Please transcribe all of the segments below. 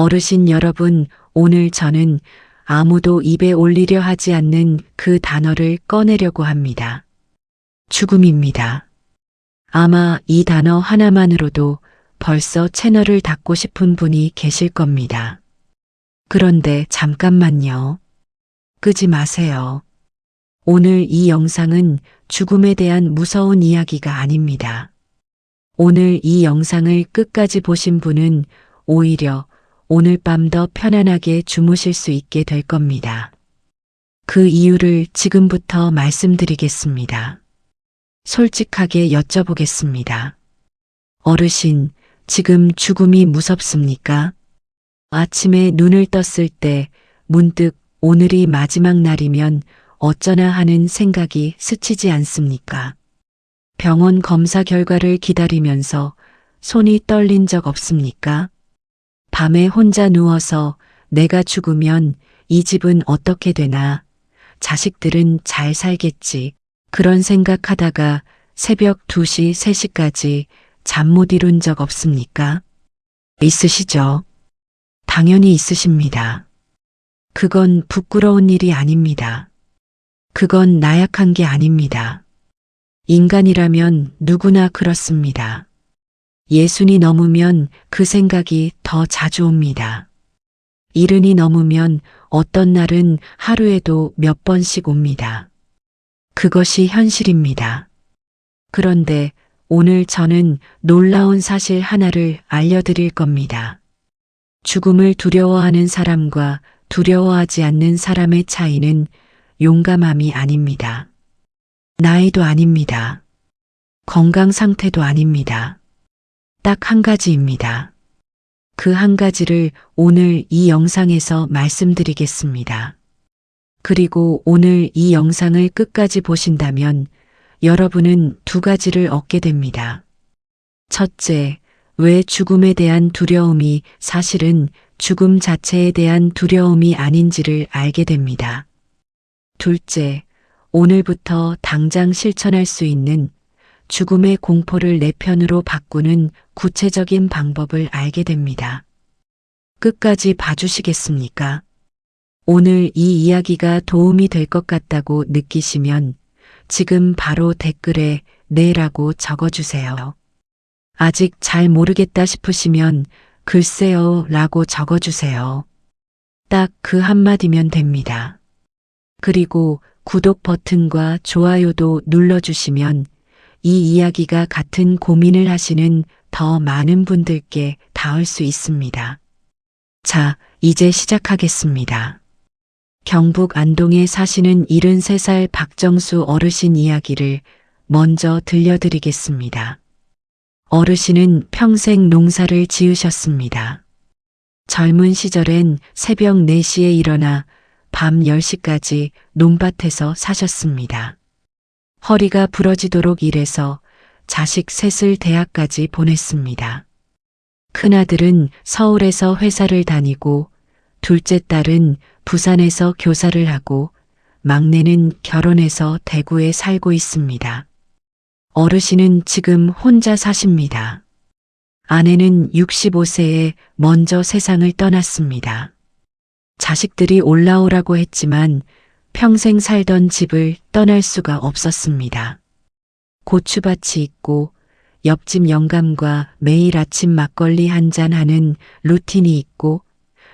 어르신 여러분, 오늘 저는 아무도 입에 올리려 하지 않는 그 단어를 꺼내려고 합니다. 죽음입니다. 아마 이 단어 하나만으로도 벌써 채널을 닫고 싶은 분이 계실 겁니다. 그런데 잠깐만요. 끄지 마세요. 오늘 이 영상은 죽음에 대한 무서운 이야기가 아닙니다. 오늘 이 영상을 끝까지 보신 분은 오히려 오늘 밤 더 편안하게 주무실 수 있게 될 겁니다. 그 이유를 지금부터 말씀드리겠습니다. 솔직하게 여쭤보겠습니다. 어르신, 지금 죽음이 무섭습니까? 아침에 눈을 떴을 때 문득 오늘이 마지막 날이면 어쩌나 하는 생각이 스치지 않습니까? 병원 검사 결과를 기다리면서 손이 떨린 적 없습니까? 밤에 혼자 누워서 내가 죽으면 이 집은 어떻게 되나, 자식들은 잘 살겠지, 그런 생각하다가 새벽 2시, 3시까지 잠 못 이룬 적 없습니까? 있으시죠? 당연히 있으십니다. 그건 부끄러운 일이 아닙니다. 그건 나약한 게 아닙니다. 인간이라면 누구나 그렇습니다. 예순이 넘으면 그 생각이 더 자주 옵니다. 70이 넘으면 어떤 날은 하루에도 몇 번씩 옵니다. 그것이 현실입니다. 그런데 오늘 저는 놀라운 사실 하나를 알려드릴 겁니다. 죽음을 두려워하는 사람과 두려워하지 않는 사람의 차이는 용감함이 아닙니다. 나이도 아닙니다. 건강 상태도 아닙니다. 딱 한 가지입니다. 그 한 가지를 오늘 이 영상에서 말씀드리겠습니다. 그리고 오늘 이 영상을 끝까지 보신다면 여러분은 두 가지를 얻게 됩니다. 첫째, 왜 죽음에 대한 두려움이 사실은 죽음 자체에 대한 두려움이 아닌지를 알게 됩니다. 둘째, 오늘부터 당장 실천할 수 있는 죽음의 공포를 내 편으로 바꾸는 구체적인 방법을 알게 됩니다. 끝까지 봐주시겠습니까? 오늘 이 이야기가 도움이 될 것 같다고 느끼시면 지금 바로 댓글에 네라고 적어주세요. 아직 잘 모르겠다 싶으시면 글쎄요 라고 적어주세요. 딱 그 한마디면 됩니다. 그리고 구독 버튼과 좋아요도 눌러주시면 이 이야기가 같은 고민을 하시는 더 많은 분들께 닿을 수 있습니다. 자, 이제 시작하겠습니다. 경북 안동에 사시는 73살 박정수 어르신 이야기를 먼저 들려드리겠습니다. 어르신은 평생 농사를 지으셨습니다. 젊은 시절엔 새벽 4시에 일어나 밤 10시까지 논밭에서 사셨습니다. 허리가 부러지도록 일해서 자식 셋을 대학까지 보냈습니다. 큰아들은 서울에서 회사를 다니고 둘째 딸은 부산에서 교사를 하고 막내는 결혼해서 대구에 살고 있습니다. 어르신은 지금 혼자 사십니다. 아내는 65세에 먼저 세상을 떠났습니다. 자식들이 올라오라고 했지만 평생 살던 집을 떠날 수가 없었습니다. 고추밭이 있고 옆집 영감과 매일 아침 막걸리 한잔 하는 루틴이 있고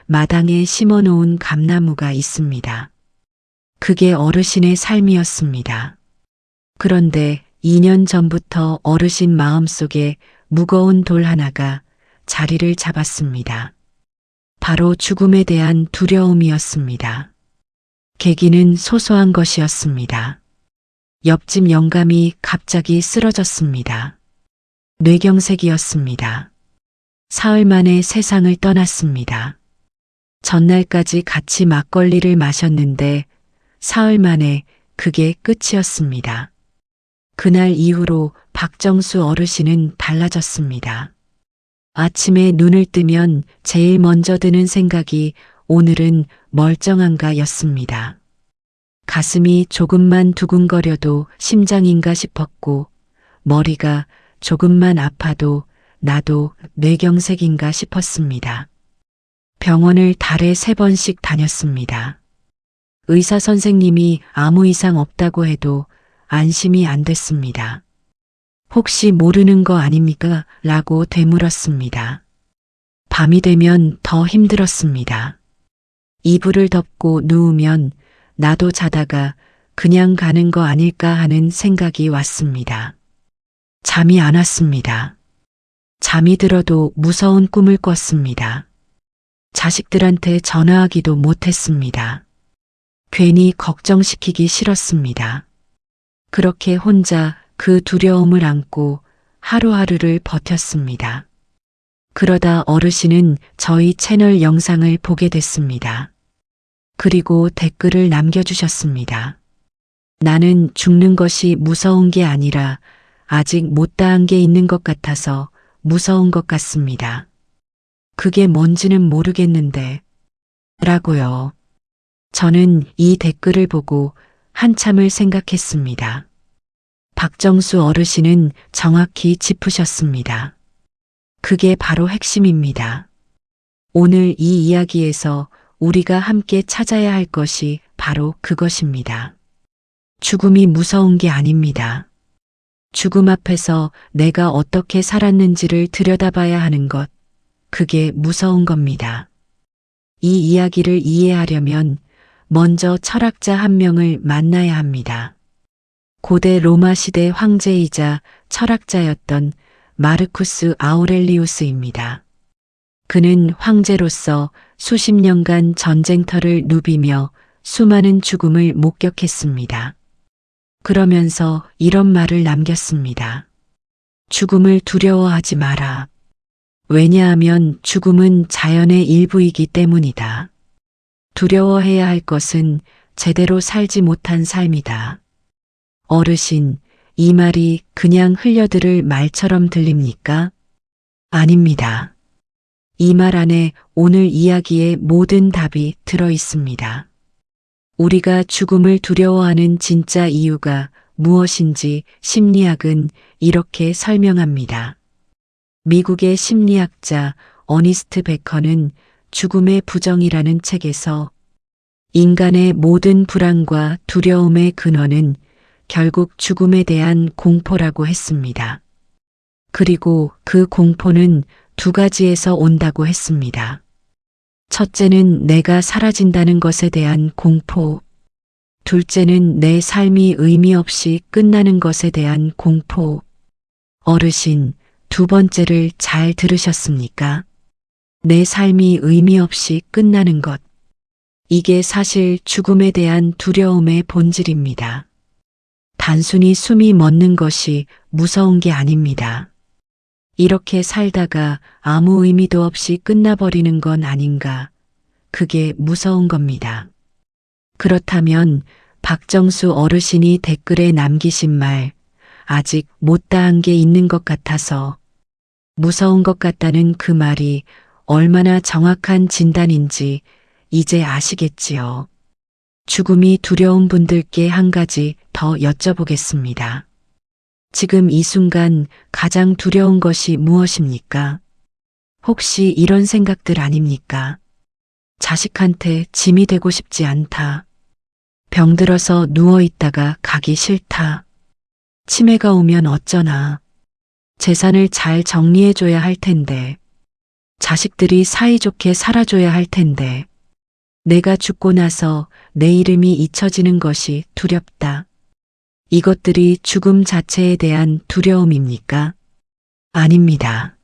마당에 심어놓은 감나무가 있습니다. 그게 어르신의 삶이었습니다. 그런데 2년 전부터 어르신 마음속에 무거운 돌 하나가 자리를 잡았습니다. 바로 죽음에 대한 두려움이었습니다. 계기는 소소한 것이었습니다. 옆집 영감이 갑자기 쓰러졌습니다. 뇌경색이었습니다. 사흘 만에 세상을 떠났습니다. 전날까지 같이 막걸리를 마셨는데 사흘 만에 그게 끝이었습니다. 그날 이후로 박정수 어르신은 달라졌습니다. 아침에 눈을 뜨면 제일 먼저 드는 생각이 오늘은 멀쩡한가 였습니다. 가슴이 조금만 두근거려도 심장인가 싶었고 머리가 조금만 아파도 나도 뇌경색인가 싶었습니다. 병원을 달에 3번씩 다녔습니다. 의사 선생님이 아무 이상 없다고 해도 안심이 안 됐습니다. 혹시 모르는 거 아닙니까? 라고 되물었습니다. 밤이 되면 더 힘들었습니다. 이불을 덮고 누우면 나도 자다가 그냥 가는 거 아닐까 하는 생각이 왔습니다. 잠이 안 왔습니다. 잠이 들어도 무서운 꿈을 꿨습니다. 자식들한테 전화하기도 못했습니다. 괜히 걱정시키기 싫었습니다. 그렇게 혼자 그 두려움을 안고 하루하루를 버텼습니다. 그러다 어르신은 저희 채널 영상을 보게 됐습니다. 그리고 댓글을 남겨주셨습니다. 나는 죽는 것이 무서운 게 아니라 아직 못다한 게 있는 것 같아서 무서운 것 같습니다. 그게 뭔지는 모르겠는데 라고요. 저는 이 댓글을 보고 한참을 생각했습니다. 박정수 어르신은 정확히 짚으셨습니다. 그게 바로 핵심입니다. 오늘 이 이야기에서 우리가 함께 찾아야 할 것이 바로 그것입니다. 죽음이 무서운 게 아닙니다. 죽음 앞에서 내가 어떻게 살았는지를 들여다봐야 하는 것, 그게 무서운 겁니다. 이 이야기를 이해하려면 먼저 철학자 한 명을 만나야 합니다. 고대 로마 시대 황제이자 철학자였던 마르쿠스 아우렐리우스입니다. 그는 황제로서 수십 년간 전쟁터를 누비며 수많은 죽음을 목격했습니다. 그러면서 이런 말을 남겼습니다. 죽음을 두려워하지 마라. 왜냐하면 죽음은 자연의 일부이기 때문이다. 두려워해야 할 것은 제대로 살지 못한 삶이다. 어르신, 이 말이 그냥 흘려들을 말처럼 들립니까? 아닙니다. 이 말 안에 오늘 이야기의 모든 답이 들어 있습니다. 우리가 죽음을 두려워하는 진짜 이유가 무엇인지 심리학은 이렇게 설명합니다. 미국의 심리학자 어니스트 베커는 죽음의 부정이라는 책에서 인간의 모든 불안과 두려움의 근원은 결국 죽음에 대한 공포라고 했습니다. 그리고 그 공포는 2가지에서 온다고 했습니다. 첫째는 내가 사라진다는 것에 대한 공포, 둘째는 내 삶이 의미 없이 끝나는 것에 대한 공포. 어르신, 2번째를 잘 들으셨습니까? 내 삶이 의미 없이 끝나는 것. 이게 사실 죽음에 대한 두려움의 본질입니다. 단순히 숨이 멎는 것이 무서운 게 아닙니다. 이렇게 살다가 아무 의미도 없이 끝나버리는 건 아닌가. 그게 무서운 겁니다. 그렇다면 박정수 어르신이 댓글에 남기신 말, 아직 못다한 게 있는 것 같아서 무서운 것 같다는 그 말이 얼마나 정확한 진단인지 이제 아시겠지요. 죽음이 두려운 분들께 한 가지 더 여쭤보겠습니다. 지금 이 순간 가장 두려운 것이 무엇입니까? 혹시 이런 생각들 아닙니까? 자식한테 짐이 되고 싶지 않다. 병들어서 누워있다가 가기 싫다. 치매가 오면 어쩌나. 재산을 잘 정리해줘야 할 텐데. 자식들이 사이좋게 살아줘야 할 텐데. 내가 죽고 나서 내 이름이 잊혀지는 것이 두렵다. 이것들이 죽음 자체에 대한 두려움입니까? 아닙니다.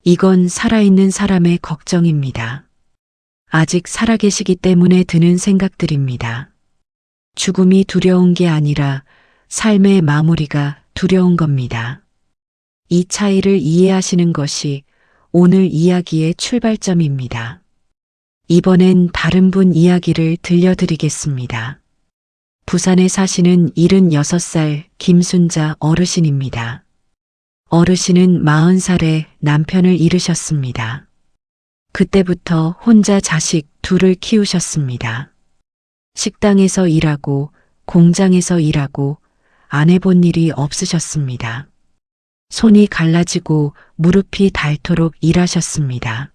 이건 살아있는 사람의 걱정입니다. 아직 살아계시기 때문에 드는 생각들입니다. 죽음이 두려운 게 아니라 삶의 마무리가 두려운 겁니다. 이 차이를 이해하시는 것이 오늘 이야기의 출발점입니다. 이번엔 다른 분 이야기를 들려드리겠습니다. 부산에 사시는 76살 김순자 어르신입니다. 어르신은 40살에 남편을 잃으셨습니다. 그때부터 혼자 자식 2을 키우셨습니다. 식당에서 일하고 공장에서 일하고 안 해본 일이 없으셨습니다. 손이 갈라지고 무릎이 닳도록 일하셨습니다.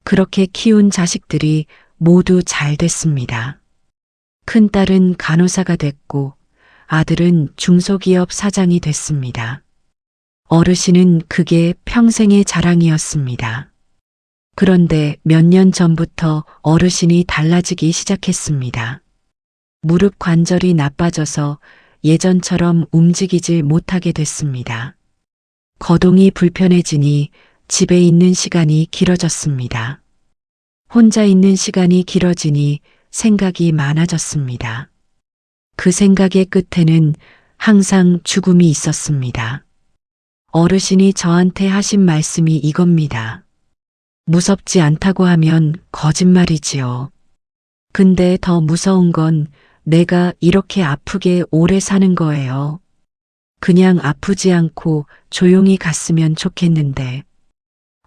그렇게 키운 자식들이 모두 잘 됐습니다. 큰딸은 간호사가 됐고 아들은 중소기업 사장이 됐습니다. 어르신은 그게 평생의 자랑이었습니다. 그런데 몇 년 전부터 어르신이 달라지기 시작했습니다. 무릎 관절이 나빠져서 예전처럼 움직이질 못하게 됐습니다. 거동이 불편해지니 집에 있는 시간이 길어졌습니다. 혼자 있는 시간이 길어지니 생각이 많아졌습니다. 그 생각의 끝에는 항상 죽음이 있었습니다. 어르신이 저한테 하신 말씀이 이겁니다. 무섭지 않다고 하면 거짓말이지요. 근데 더 무서운 건 내가 이렇게 아프게 오래 사는 거예요. 그냥 아프지 않고 조용히 갔으면 좋겠는데.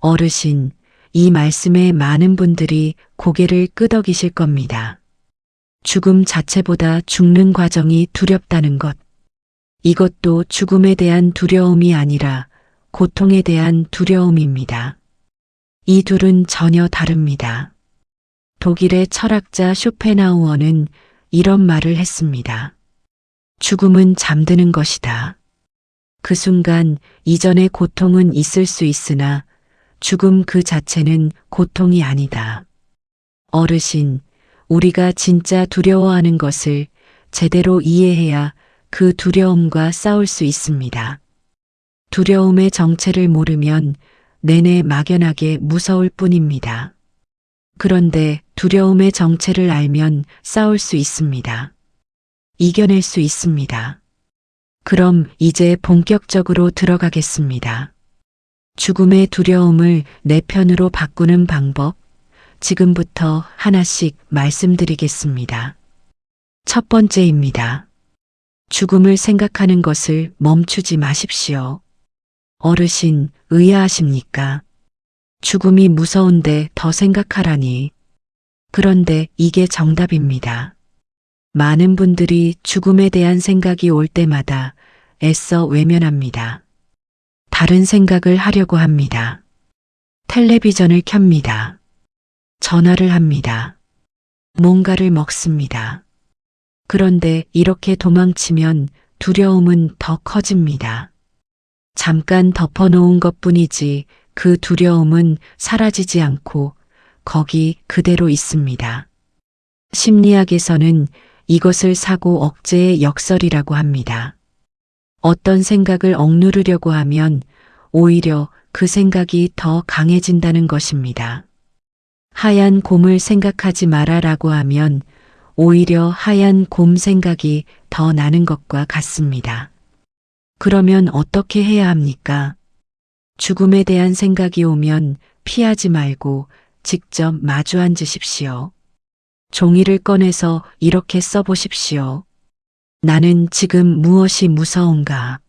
어르신, 이 말씀에 많은 분들이 고개를 끄덕이실 겁니다. 죽음 자체보다 죽는 과정이 두렵다는 것. 이것도 죽음에 대한 두려움이 아니라 고통에 대한 두려움입니다. 이 둘은 전혀 다릅니다. 독일의 철학자 쇼펜하우어는 이런 말을 했습니다. 죽음은 잠드는 것이다. 그 순간 이전의 고통은 있을 수 있으나 죽음 그 자체는 고통이 아니다. 어르신, 우리가 진짜 두려워하는 것을 제대로 이해해야 그 두려움과 싸울 수 있습니다. 두려움의 정체를 모르면 내내 막연하게 무서울 뿐입니다. 그런데 두려움의 정체를 알면 싸울 수 있습니다. 이겨낼 수 있습니다. 그럼 이제 본격적으로 들어가겠습니다. 죽음의 두려움을 내 편으로 바꾸는 방법, 지금부터 하나씩 말씀드리겠습니다. 첫 번째입니다. 죽음을 생각하는 것을 멈추지 마십시오. 어르신, 의아하십니까? 죽음이 무서운데 더 생각하라니. 그런데 이게 정답입니다. 많은 분들이 죽음에 대한 생각이 올 때마다 애써 외면합니다. 다른 생각을 하려고 합니다. 텔레비전을 켭니다. 전화를 합니다. 뭔가를 먹습니다. 그런데 이렇게 도망치면 두려움은 더 커집니다. 잠깐 덮어놓은 것뿐이지 그 두려움은 사라지지 않고 거기 그대로 있습니다. 심리학에서는 이것을 사고 억제의 역설이라고 합니다. 어떤 생각을 억누르려고 하면 오히려 그 생각이 더 강해진다는 것입니다. 하얀 곰을 생각하지 마라라고 하면 오히려 하얀 곰 생각이 더 나는 것과 같습니다. 그러면 어떻게 해야 합니까? 죽음에 대한 생각이 오면 피하지 말고 직접 마주 앉으십시오. 종이를 꺼내서 이렇게 써보십시오. 나는 지금 무엇이 무서운가?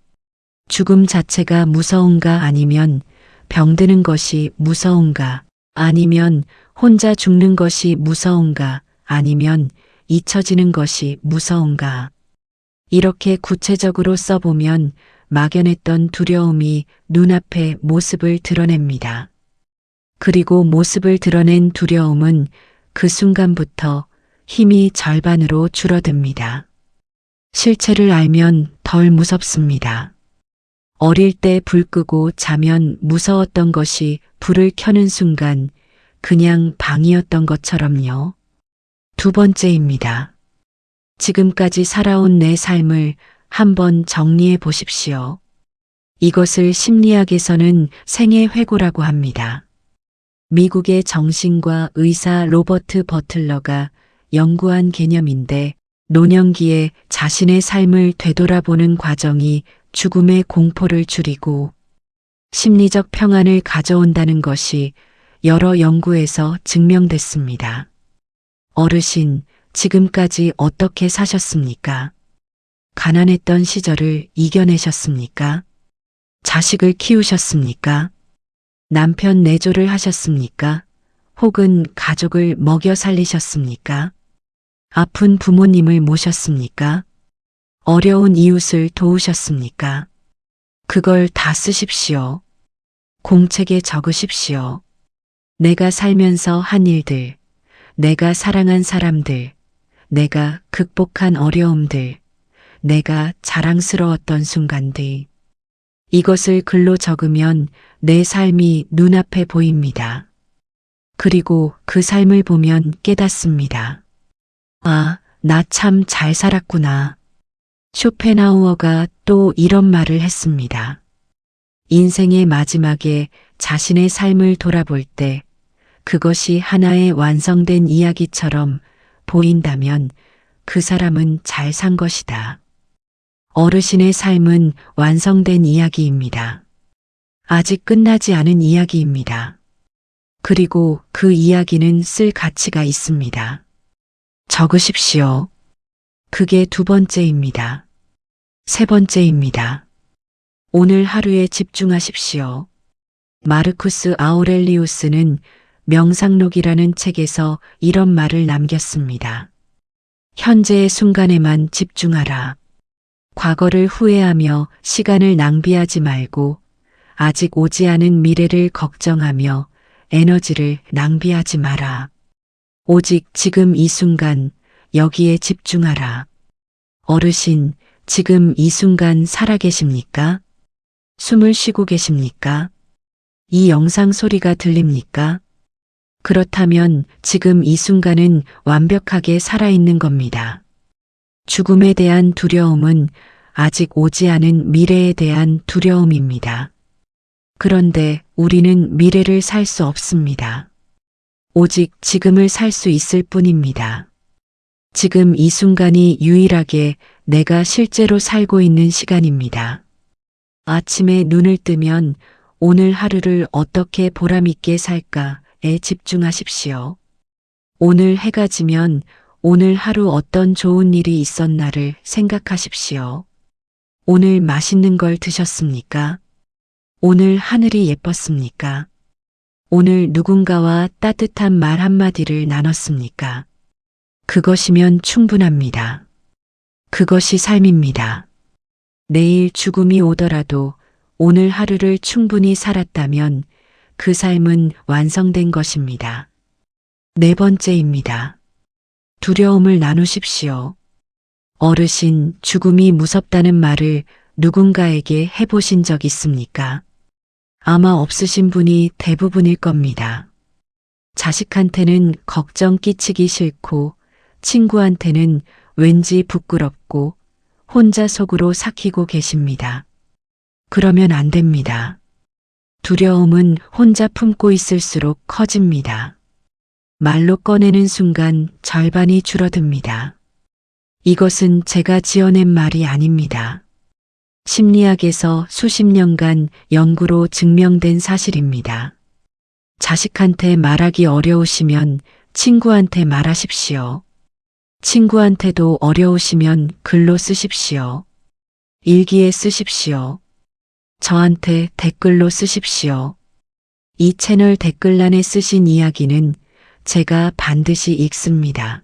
죽음 자체가 무서운가 아니면 병드는 것이 무서운가? 아니면 혼자 죽는 것이 무서운가? 아니면 잊혀지는 것이 무서운가? 이렇게 구체적으로 써보면 막연했던 두려움이 눈앞에 모습을 드러냅니다. 그리고 모습을 드러낸 두려움은 그 순간부터 힘이 절반으로 줄어듭니다. 실체를 알면 덜 무섭습니다. 어릴 때 불 끄고 자면 무서웠던 것이 불을 켜는 순간 그냥 방이었던 것처럼요. 두 번째입니다. 지금까지 살아온 내 삶을 한번 정리해 보십시오. 이것을 심리학에서는 생애 회고라고 합니다. 미국의 정신과 의사 로버트 버틀러가 연구한 개념인데 노년기에 자신의 삶을 되돌아보는 과정이 죽음의 공포를 줄이고 심리적 평안을 가져온다는 것이 여러 연구에서 증명됐습니다. 어르신, 지금까지 어떻게 사셨습니까? 가난했던 시절을 이겨내셨습니까? 자식을 키우셨습니까? 남편 내조를 하셨습니까? 혹은 가족을 먹여 살리셨습니까? 아픈 부모님을 모셨습니까? 어려운 이웃을 도우셨습니까? 그걸 다 쓰십시오. 공책에 적으십시오. 내가 살면서 한 일들, 내가 사랑한 사람들, 내가 극복한 어려움들, 내가 자랑스러웠던 순간들. 이것을 글로 적으면 내 삶이 눈앞에 보입니다. 그리고 그 삶을 보면 깨닫습니다. 아, 나 참 잘 살았구나. 쇼펜하우어가 또 이런 말을 했습니다. 인생의 마지막에 자신의 삶을 돌아볼 때 그것이 하나의 완성된 이야기처럼 보인다면 그 사람은 잘 산 것이다. 어르신의 삶은 완성된 이야기입니다. 아직 끝나지 않은 이야기입니다. 그리고 그 이야기는 쓸 가치가 있습니다. 적으십시오. 그게 두 번째입니다. 세 번째입니다. 오늘 하루에 집중하십시오. 마르쿠스 아우렐리우스는 명상록이라는 책에서 이런 말을 남겼습니다. 현재의 순간에만 집중하라. 과거를 후회하며 시간을 낭비하지 말고 아직 오지 않은 미래를 걱정하며 에너지를 낭비하지 마라. 오직 지금 이 순간 여기에 집중하라. 어르신, 지금 이 순간 살아계십니까? 숨을 쉬고 계십니까? 이 영상 소리가 들립니까? 그렇다면 지금 이 순간은 완벽하게 살아있는 겁니다. 죽음에 대한 두려움은 아직 오지 않은 미래에 대한 두려움입니다. 그런데 우리는 미래를 살 수 없습니다. 오직 지금을 살 수 있을 뿐입니다. 지금 이 순간이 유일하게 내가 실제로 살고 있는 시간입니다. 아침에 눈을 뜨면 오늘 하루를 어떻게 보람있게 살까에 집중하십시오. 오늘 해가 지면 오늘 하루 어떤 좋은 일이 있었나를 생각하십시오. 오늘 맛있는 걸 드셨습니까? 오늘 하늘이 예뻤습니까? 오늘 누군가와 따뜻한 말 한마디를 나눴습니까? 그것이면 충분합니다. 그것이 삶입니다. 내일 죽음이 오더라도 오늘 하루를 충분히 살았다면 그 삶은 완성된 것입니다. 네 번째입니다. 두려움을 나누십시오. 어르신, 죽음이 무섭다는 말을 누군가에게 해보신 적 있습니까? 아마 없으신 분이 대부분일 겁니다. 자식한테는 걱정 끼치기 싫고 친구한테는 왠지 부끄럽고 혼자 속으로 삭히고 계십니다. 그러면 안 됩니다. 두려움은 혼자 품고 있을수록 커집니다. 말로 꺼내는 순간 절반이 줄어듭니다. 이것은 제가 지어낸 말이 아닙니다. 심리학에서 수십 년간 연구로 증명된 사실입니다. 자식한테 말하기 어려우시면 친구한테 말하십시오. 친구한테도 어려우시면 글로 쓰십시오. 일기에 쓰십시오. 저한테 댓글로 쓰십시오. 이 채널 댓글란에 쓰신 이야기는 제가 반드시 읽습니다.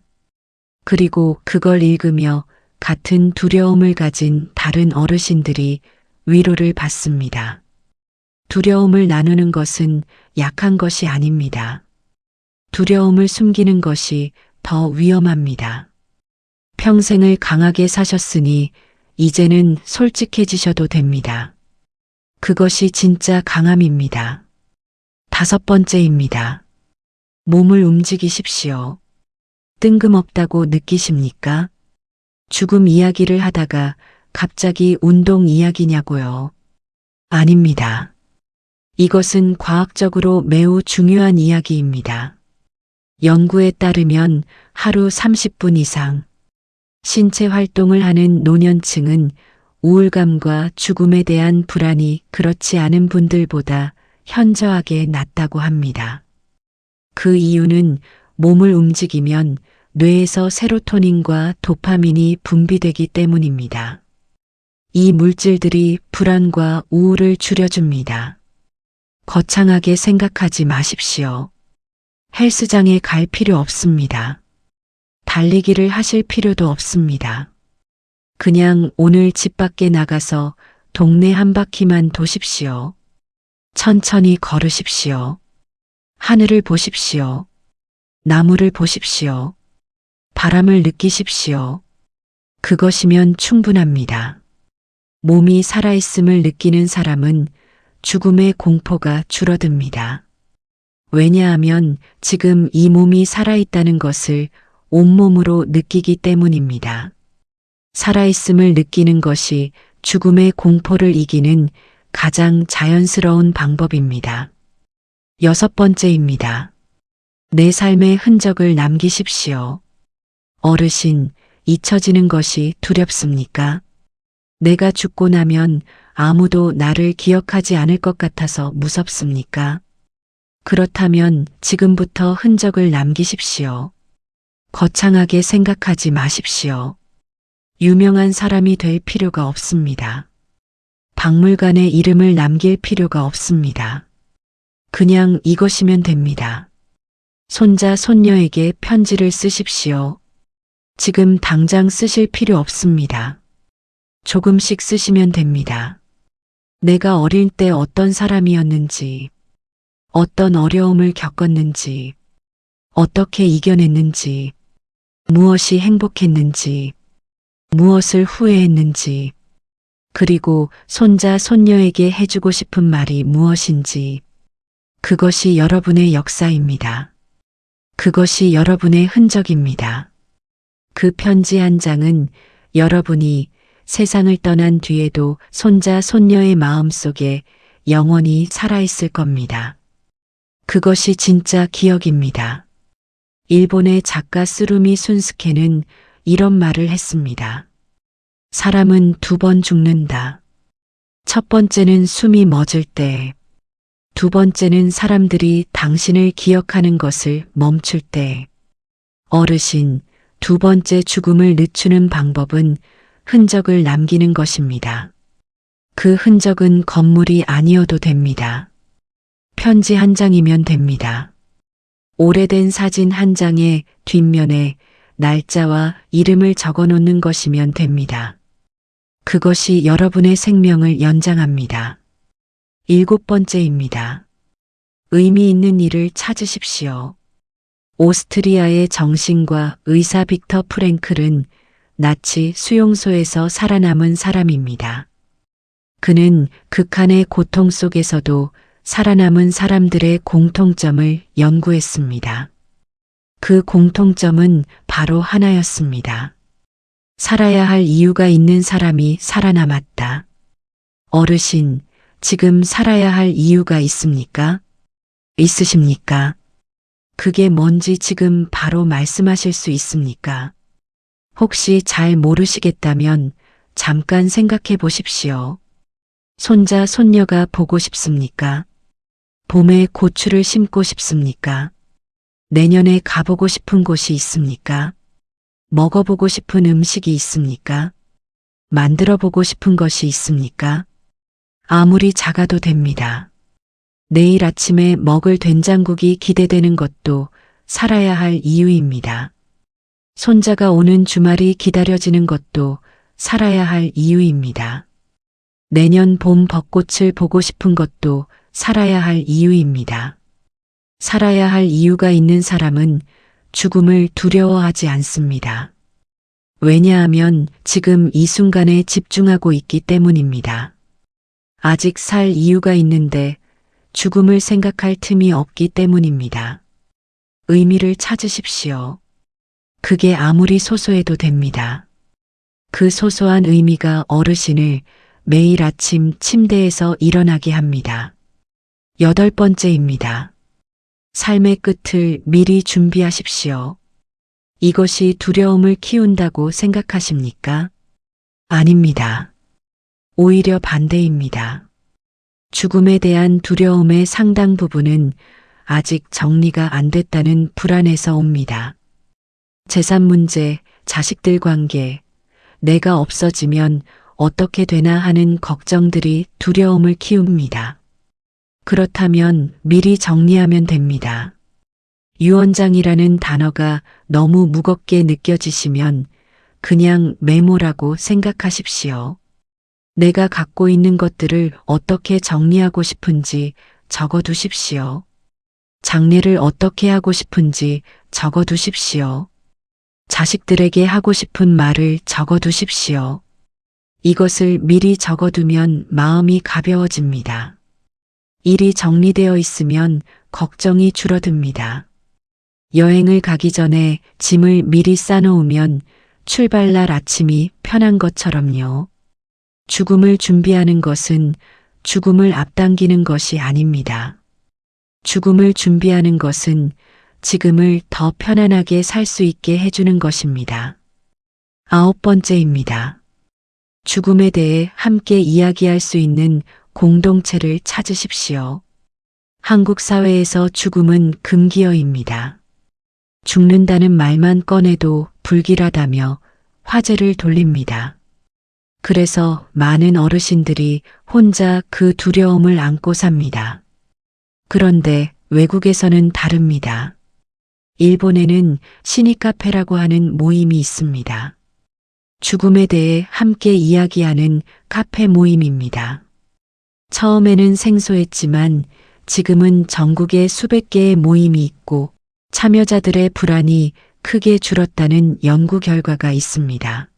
그리고 그걸 읽으며 같은 두려움을 가진 다른 어르신들이 위로를 받습니다. 두려움을 나누는 것은 약한 것이 아닙니다. 두려움을 숨기는 것이 더 위험합니다. 평생을 강하게 사셨으니 이제는 솔직해지셔도 됩니다. 그것이 진짜 강함입니다. 다섯 번째입니다. 몸을 움직이십시오. 뜬금없다고 느끼십니까? 죽음 이야기를 하다가 갑자기 운동 이야기냐고요? 아닙니다. 이것은 과학적으로 매우 중요한 이야기입니다. 연구에 따르면 하루 30분 이상 신체 활동을 하는 노년층은 우울감과 죽음에 대한 불안이 그렇지 않은 분들보다 현저하게 낮다고 합니다. 그 이유는 몸을 움직이면 뇌에서 세로토닌과 도파민이 분비되기 때문입니다. 이 물질들이 불안과 우울을 줄여줍니다. 거창하게 생각하지 마십시오. 헬스장에 갈 필요 없습니다. 달리기를 하실 필요도 없습니다. 그냥 오늘 집 밖에 나가서 동네 한 바퀴만 도십시오. 천천히 걸으십시오. 하늘을 보십시오. 나무를 보십시오. 바람을 느끼십시오. 그것이면 충분합니다. 몸이 살아있음을 느끼는 사람은 죽음의 공포가 줄어듭니다. 왜냐하면 지금 이 몸이 살아있다는 것을 온몸으로 느끼기 때문입니다. 살아있음을 느끼는 것이 죽음의 공포를 이기는 가장 자연스러운 방법입니다. 6번째입니다. 내 삶의 흔적을 남기십시오. 어르신, 잊혀지는 것이 두렵습니까? 내가 죽고 나면 아무도 나를 기억하지 않을 것 같아서 무섭습니까? 그렇다면 지금부터 흔적을 남기십시오. 거창하게 생각하지 마십시오. 유명한 사람이 될 필요가 없습니다. 박물관에 이름을 남길 필요가 없습니다. 그냥 이것이면 됩니다. 손자, 손녀에게 편지를 쓰십시오. 지금 당장 쓰실 필요 없습니다. 조금씩 쓰시면 됩니다. 내가 어릴 때 어떤 사람이었는지, 어떤 어려움을 겪었는지, 어떻게 이겨냈는지, 무엇이 행복했는지, 무엇을 후회했는지, 그리고 손자, 손녀에게 해주고 싶은 말이 무엇인지, 그것이 여러분의 역사입니다. 그것이 여러분의 흔적입니다. 그 편지 한 장은 여러분이 세상을 떠난 뒤에도 손자, 손녀의 마음속에 영원히 살아있을 겁니다. 그것이 진짜 기억입니다. 일본의 작가 쓰루미 순스케는 이런 말을 했습니다. 사람은 2번 죽는다. 첫 번째는 숨이 멎을 때, 두 번째는 사람들이 당신을 기억하는 것을 멈출 때. 어르신, 2번째 죽음을 늦추는 방법은 흔적을 남기는 것입니다. 그 흔적은 건물이 아니어도 됩니다. 편지 한 장이면 됩니다. 오래된 사진 한 장의 뒷면에 날짜와 이름을 적어 놓는 것이면 됩니다. 그것이 여러분의 생명을 연장합니다. 7번째입니다. 의미 있는 일을 찾으십시오. 오스트리아의 정신과 의사 빅터 프랭클은 나치 수용소에서 살아남은 사람입니다. 그는 극한의 고통 속에서도 살아남은 사람들의 공통점을 연구했습니다. 그 공통점은 바로 하나였습니다. 살아야 할 이유가 있는 사람이 살아남았다. 어르신, 지금 살아야 할 이유가 있습니까? 있으십니까? 그게 뭔지 지금 바로 말씀하실 수 있습니까? 혹시 잘 모르시겠다면 잠깐 생각해 보십시오. 손자, 손녀가 보고 싶습니까? 봄에 고추를 심고 싶습니까? 내년에 가보고 싶은 곳이 있습니까? 먹어보고 싶은 음식이 있습니까? 만들어보고 싶은 것이 있습니까? 아무리 작아도 됩니다. 내일 아침에 먹을 된장국이 기대되는 것도 살아야 할 이유입니다. 손자가 오는 주말이 기다려지는 것도 살아야 할 이유입니다. 내년 봄 벚꽃을 보고 싶은 것도 살아야 할 이유입니다. 살아야 할 이유가 있는 사람은 죽음을 두려워하지 않습니다. 왜냐하면 지금 이 순간에 집중하고 있기 때문입니다. 아직 살 이유가 있는데 죽음을 생각할 틈이 없기 때문입니다. 의미를 찾으십시오. 그게 아무리 소소해도 됩니다. 그 소소한 의미가 어르신을 매일 아침 침대에서 일어나게 합니다. 8번째입니다. 삶의 끝을 미리 준비하십시오. 이것이 두려움을 키운다고 생각하십니까? 아닙니다. 오히려 반대입니다. 죽음에 대한 두려움의 상당 부분은 아직 정리가 안 됐다는 불안에서 옵니다. 재산 문제, 자식들 관계, 내가 없어지면 어떻게 되나 하는 걱정들이 두려움을 키웁니다. 그렇다면 미리 정리하면 됩니다. 유언장이라는 단어가 너무 무겁게 느껴지시면 그냥 메모라고 생각하십시오. 내가 갖고 있는 것들을 어떻게 정리하고 싶은지 적어 두십시오. 장례를 어떻게 하고 싶은지 적어 두십시오. 자식들에게 하고 싶은 말을 적어 두십시오. 이것을 미리 적어두면 마음이 가벼워집니다. 일이 정리되어 있으면 걱정이 줄어듭니다. 여행을 가기 전에 짐을 미리 싸놓으면 출발날 아침이 편한 것처럼요. 죽음을 준비하는 것은 죽음을 앞당기는 것이 아닙니다. 죽음을 준비하는 것은 지금을 더 편안하게 살 수 있게 해주는 것입니다. 9번째입니다. 죽음에 대해 함께 이야기할 수 있는 공동체를 찾으십시오. 한국 사회에서 죽음은 금기어입니다. 죽는다는 말만 꺼내도 불길하다며 화제를 돌립니다. 그래서 많은 어르신들이 혼자 그 두려움을 안고 삽니다. 그런데 외국에서는 다릅니다. 일본에는 시니카페라고 하는 모임이 있습니다. 죽음에 대해 함께 이야기하는 카페 모임입니다. 처음에는 생소했지만 지금은 전국에 수백 개의 모임이 있고 참여자들의 불안이 크게 줄었다는 연구 결과가 있습니다.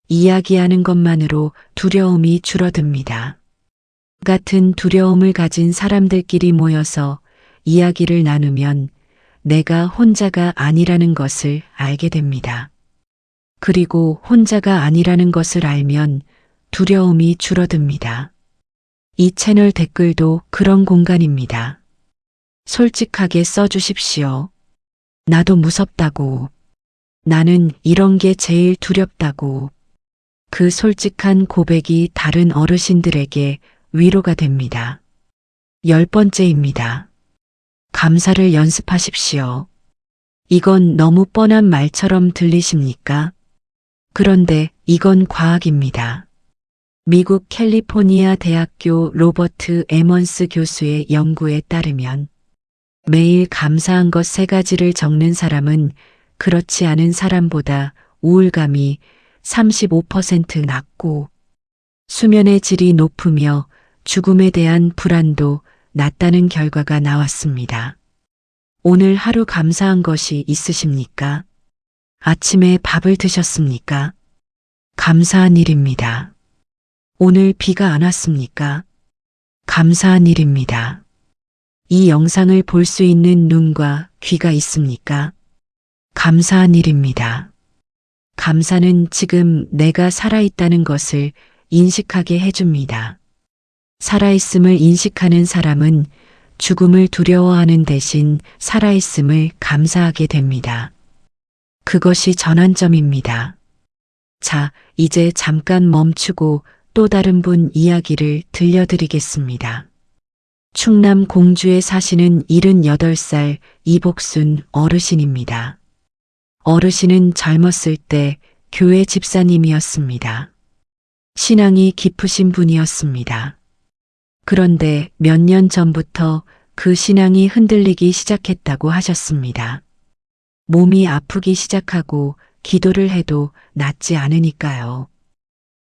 이야기하는 것만으로 두려움이 줄어듭니다. 같은 두려움을 가진 사람들끼리 모여서 이야기를 나누면 내가 혼자가 아니라는 것을 알게 됩니다. 그리고 혼자가 아니라는 것을 알면 두려움이 줄어듭니다. 이 채널 댓글도 그런 공간입니다. 솔직하게 써주십시오. 나도 무섭다고. 나는 이런 게 제일 두렵다고. 그 솔직한 고백이 다른 어르신들에게 위로가 됩니다. 10번째입니다. 감사를 연습하십시오. 이건 너무 뻔한 말처럼 들리십니까? 그런데 이건 과학입니다. 미국 캘리포니아 대학교 로버트 에먼스 교수의 연구에 따르면 매일 감사한 것 3가지를 적는 사람은 그렇지 않은 사람보다 우울감이 35% 낮고 수면의 질이 높으며 죽음에 대한 불안도 낮다는 결과가 나왔습니다. 오늘 하루 감사한 것이 있으십니까? 아침에 밥을 드셨습니까? 감사한 일입니다. 오늘 비가 안 왔습니까? 감사한 일입니다. 이 영상을 볼 수 있는 눈과 귀가 있습니까? 감사한 일입니다. 감사는 지금 내가 살아있다는 것을 인식하게 해줍니다. 살아있음을 인식하는 사람은 죽음을 두려워하는 대신 살아있음을 감사하게 됩니다. 그것이 전환점입니다. 자, 이제 잠깐 멈추고 또 다른 분 이야기를 들려드리겠습니다. 충남 공주에 사시는 78살 이복순 어르신입니다. 어르신은 젊었을 때 교회 집사님이었습니다. 신앙이 깊으신 분이었습니다. 그런데 몇 년 전부터 그 신앙이 흔들리기 시작했다고 하셨습니다. 몸이 아프기 시작하고 기도를 해도 낫지 않으니까요.